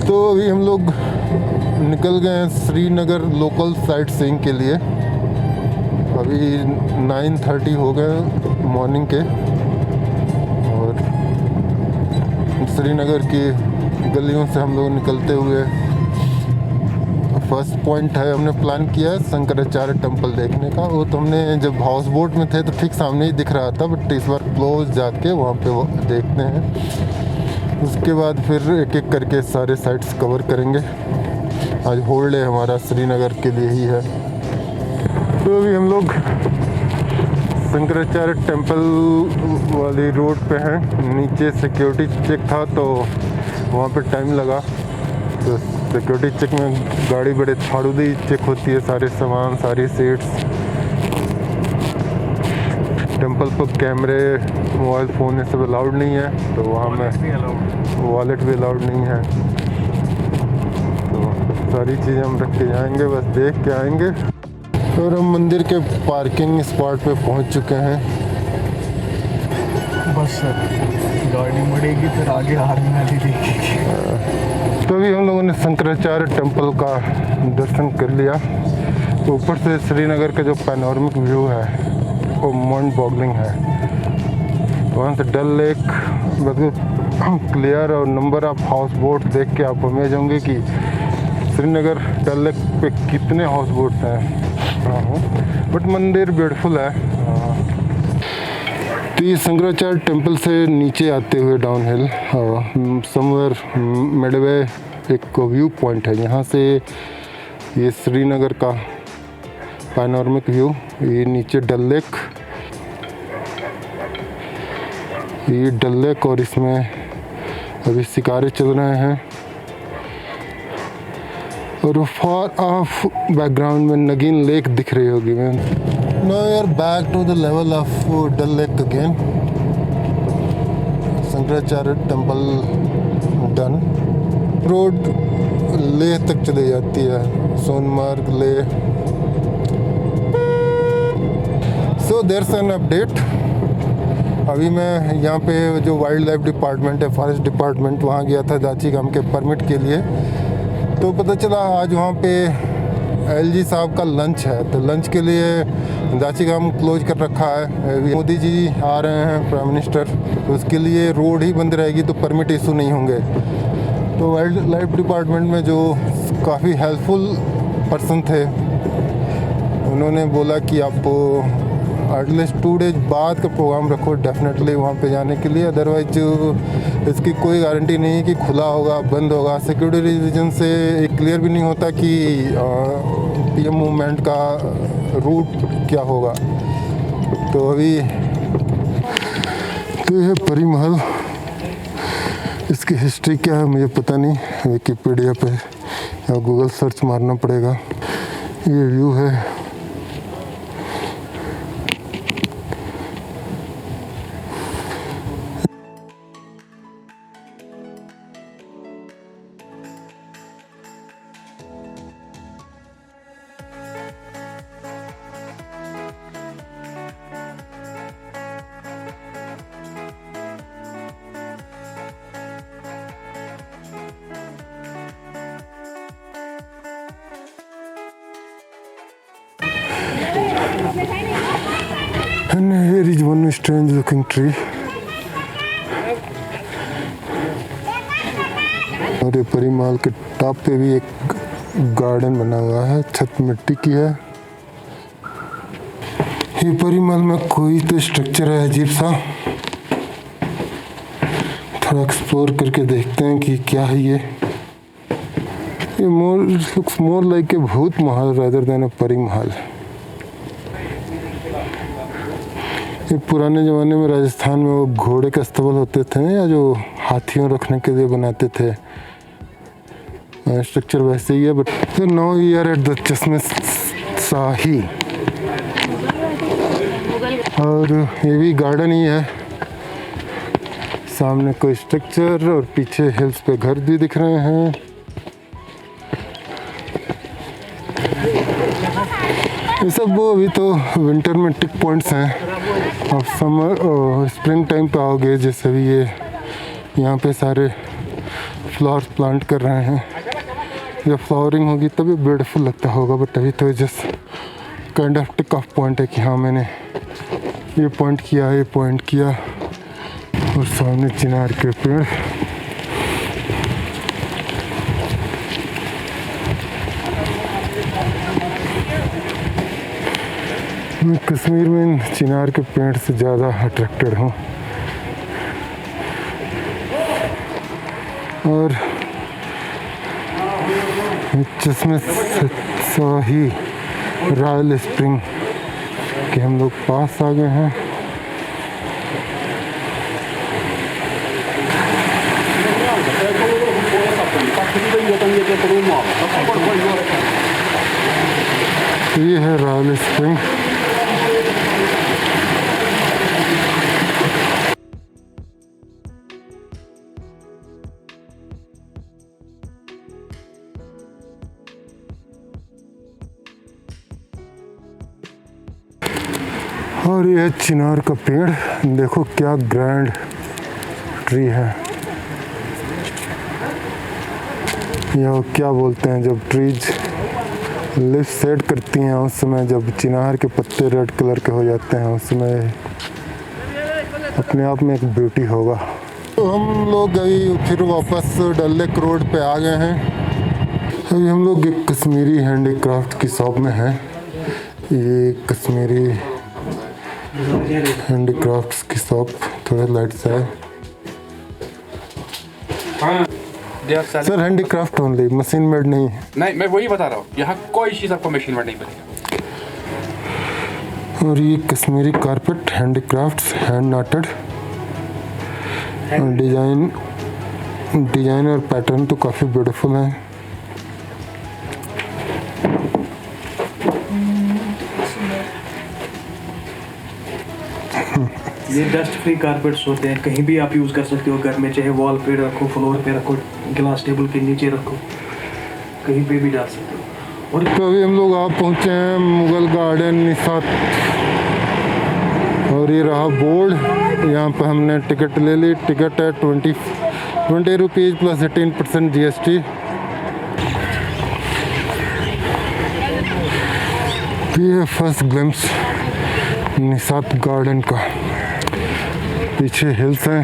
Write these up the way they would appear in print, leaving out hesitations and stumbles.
तो अभी हम लोग निकल गए हैं श्रीनगर लोकल साइट सीइंग के लिए। अभी 9:30 हो गए मॉर्निंग के और श्रीनगर की गलियों से हम लोग निकलते हुए फर्स्ट पॉइंट है, हमने प्लान किया है शंकराचार्य टेम्पल देखने का। वो तो हमने जब हाउस बोट में थे तो ठीक सामने ही दिख रहा था, बट इस बार क्लोज जाके वहाँ पे वो देखते हैं। उसके बाद फिर एक एक करके सारे साइट्स कवर करेंगे। आज होल्ड डे हमारा श्रीनगर के लिए ही है। तो अभी हम लोग शंकराचार्य टेम्पल वाली रोड पे हैं। नीचे सिक्योरिटी चेक था तो वहाँ पे टाइम लगा। तो सिक्योरिटी चेक में गाड़ी बड़े थाड़ूदी चेक होती है, सारे सामान, सारी सीट्स। टेम्पल पर कैमरे, मोबाइल फ़ोन ये सब अलाउड नहीं है, तो वहाँ में वॉलेट भी अलाउड नहीं है। तो सारी चीज़ें हम रख के जाएंगे, बस देख के आएंगे। और हम मंदिर के पार्किंग स्पॉट पे पहुँच चुके हैं। बस गाड़ी मुड़ेगी फिर आगे आर्मी वाली देखेगी। तो अभी हम लोगों ने शंकराचार्य टेम्पल का दर्शन कर लिया। तो ऊपर से श्रीनगर का जो पैनोरमिक व्यू है वो माइंड बॉगलिंग है। वहाँ से डल लेक बिल्कुल क्लियर और नंबर ऑफ हाउस बोट देख के आप अमेज होंगे कि श्रीनगर डल लेक पे कितने हाउस बोट्स हैं। बट मंदिर ब्यूटीफुल है। तो ये शंकराचार्य टेम्पल से नीचे आते हुए डाउन हिल समवेयर मिडवे एक व्यू पॉइंट है। यहाँ से ये श्रीनगर का पैनोरमिक व्यू, ये नीचे डल लेक, ये डल लेक और इसमें अभी शिकारे चल रहे हैं। और फार ऑफ बैकग्राउंड में नगीन लेक दिख रही होगी। मैं Now we are back to the level of Dal Lake again. Shankaracharya temple done. Road Leh तक चली जाती है, Sonamarg Leh. So there's an update. अभी मैं यहाँ पे जो वाइल्ड लाइफ डिपार्टमेंट है, फॉरेस्ट डिपार्टमेंट, वहाँ गया था दाची गांव के परमिट के लिए। तो पता चला आज वहाँ पे एलजी साहब का लंच है, तो लंच के लिए दाची गांव क्लोज कर रखा है। मोदी जी आ रहे हैं, प्राइम मिनिस्टर, तो उसके लिए रोड ही बंद रहेगी तो परमिट इशू नहीं होंगे। तो वाइल्ड लाइफ डिपार्टमेंट में जो काफ़ी हेल्पफुल पर्सन थे, उन्होंने बोला कि आप एटलीस्ट 2 डेज बाद का प्रोग्राम रखो डेफिनेटली वहाँ पे जाने के लिए। अदरवाइज इसकी कोई गारंटी नहीं है कि खुला होगा, बंद होगा। सिक्योरिटी रीजन से एक क्लियर भी नहीं होता कि पीएम मूवमेंट का रूट क्या होगा। तो अभी तो यह परी महल, इसकी हिस्ट्री क्या है मुझे पता नहीं। विकिपीडिया पे या गूगल सर्च मारना पड़ेगा। ये व्यू है। And here is one strange looking tree. और ये परी महल के टॉप पे भी एक गार्डन बना हुआ है, छत मिट्टी की है। ये परी महल में कोई तो स्ट्रक्चर है अजीब सा, थोड़ा एक्सप्लोर करके देखते हैं कि क्या है ये लुक्स मोर लाइक ए भूत महल रादर देन ए परी महल। ये पुराने ज़माने में राजस्थान में वो घोड़े के अस्तबल होते थे या जो हाथियों रखने के लिए बनाते थे, स्ट्रक्चर वैसे ही है। But now we are at the Chashme Shahi, और ये भी गार्डन ही है। सामने कोई स्ट्रक्चर और पीछे हिल्स पे घर भी दिख रहे हैं। ये सब वो अभी तो विंटर में टिक पॉइंट्स हैं। अब समर और स्प्रिंग टाइम पे आओगे, जैसे भी ये यहाँ पे सारे फ्लावर्स प्लांट कर रहे हैं। जब फ्लावरिंग होगी तभी ब्यूटीफुल लगता होगा, बट अभी तो just kind of tick of point है कि हाँ मैंने ये पॉइंट किया, ये पॉइंट किया। और सामने चिनार के पेड़। मैं कश्मीर में इन चिनार के पेड़ से ज़्यादा अट्रैक्टेड हूँ। और जिसमें शाही रॉयल स्प्रिंग के हम लोग पास आ गए हैं। ये है रॉयल स्प्रिंग। और ये है चिनार का पेड़। देखो क्या ग्रैंड ट्री है। या क्या बोलते हैं, जब ट्रीज लिव सेट करती हैं उस समय, जब चिनार के पत्ते रेड कलर के हो जाते हैं उस समय अपने आप में एक ब्यूटी होगा। तो हम लोग अभी फिर वापस डल लेक रोड पे आ गए हैं। अभी हम लोग एक कश्मीरी हैंडीक्राफ्ट की शॉप में हैं। ये कश्मीरी हैंडीक्राफ्ट्स की शॉप, थोड़ा लाइट सा है। हाँ, sir handicraft only, machine made नहीं है। नहीं, मैं वही बता रहा हूँ, यहाँ कोई चीज़ आपको मशीन मेड नहीं मिलेगा। और ये Kashmiri carpet handicrafts, hand knotted. Design और पैटर्न तो काफ़ी ब्यूटीफुल है। ये डस्ट फ्री कारपेट्स होते हैं, कहीं भी आप यूज़ कर सकते हो घर में, चाहे वॉल पे रखो, फ्लोर पे रखो, ग्लास टेबल के नीचे रखो, कहीं पे भी डाल सकते हो। और तो अभी हम लोग आप पहुँचे हैं मुगल गार्डन निसात। और ये रहा बोर्ड, यहाँ पर हमने टिकट ले ली। टिकट है 20 रुपीज़ प्लस 18% GST। ये है फर्स्ट ग्लिम्स निसात गार्डन का। पीछे हिल्स हैं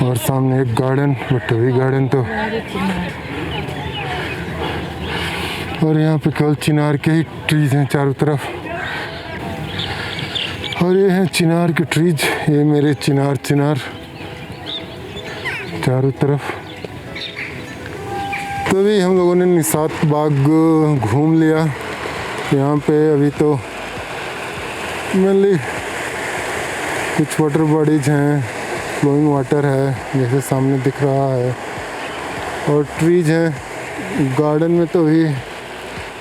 और सामने एक गार्डन, बट अभी गार्डन तो, और यहाँ पे केवल चिनार के ही ट्रीज हैं चारों तरफ। और ये हैं चिनार के ट्रीज, ये मेरे चिनार चारों तरफ। तो अभी हम लोगों ने निसात बाग घूम लिया। यहाँ पे अभी तो मेनली कुछ वाटर बॉडीज हैं, फ्लोइंग वाटर है जैसे सामने दिख रहा है, और ट्रीज हैं। गार्डन में तो अभी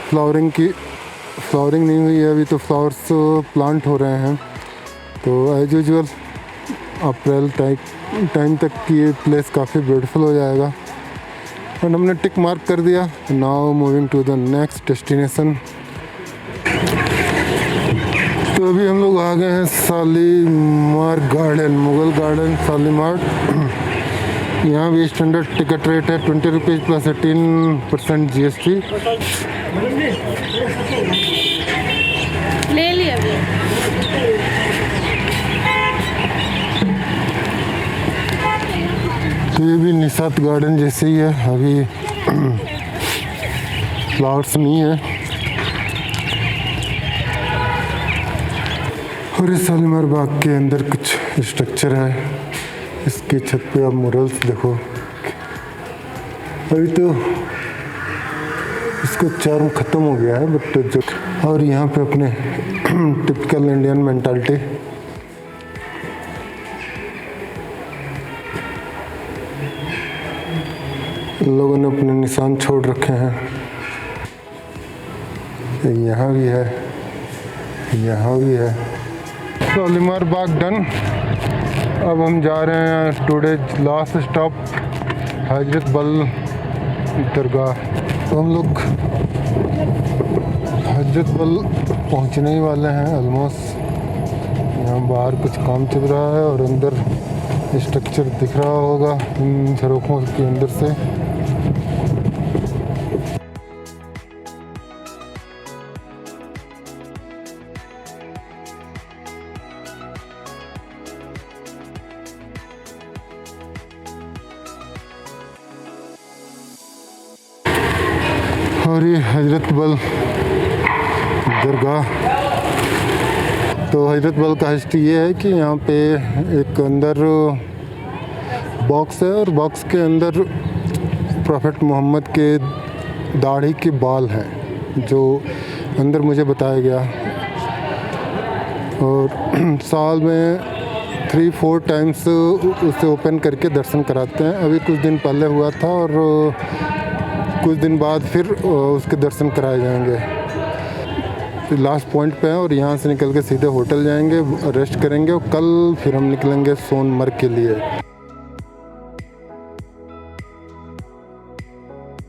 फ्लावरिंग नहीं हुई है, अभी तो फ्लावर्स प्लांट हो रहे हैं। तो एज यूजुअल अप्रैल टाइम तक ये प्लेस काफ़ी ब्यूटीफुल हो जाएगा। और हमने टिक मार्क कर दिया। Now moving to the next destination. तो अभी हम लोग आ गए हैं शालीमार गार्डन, मुगल गार्डन शालीमार। यहाँ भी स्टैंडर्ड टिकट रेट है 20 रुपीज़ प्लस 18% GST। ले लिया अभी। तो ये भी निसात गार्डन जैसे ही है, अभी फ्लावर्स नहीं है। और इस शालीमार बाग के अंदर कुछ स्ट्रक्चर है। इसकी छत पे आप मुरल्स देखो। अभी तो इसका चार्म ख़त्म हो गया है, बट जो, और यहाँ पे अपने टिपिकल इंडियन मेंटालिटी। लोगों ने अपने निशान छोड़ रखे हैं। यहाँ भी है, यहाँ भी है। शालीमार बाग डन। अब हम जा रहे हैं टुडे लास्ट स्टॉप हजरत बल दरगाह। तो हम लोग हजरत बल पहुंचने ही वाले हैं ऑलमोस्ट। यहाँ बाहर कुछ काम चल रहा है और अंदर स्ट्रक्चर दिख रहा होगा इन झरोखों के अंदर से। और ये हजरत बल दरगाह। तो हजरत बल का हिस्ट्री ये है कि यहाँ पे एक अंदर बॉक्स है और बॉक्स के अंदर प्रॉफेट मोहम्मद के दाढ़ी के बाल हैं जो अंदर मुझे बताया गया। और साल में 3-4 टाइम्स उसे ओपन करके दर्शन कराते हैं। अभी कुछ दिन पहले हुआ था और कुछ दिन बाद फिर उसके दर्शन कराए जाएंगे। लास्ट पॉइंट पे है और यहाँ से निकल के सीधे होटल जाएंगे, रेस्ट करेंगे और कल फिर हम निकलेंगे सोनमर्ग के लिए।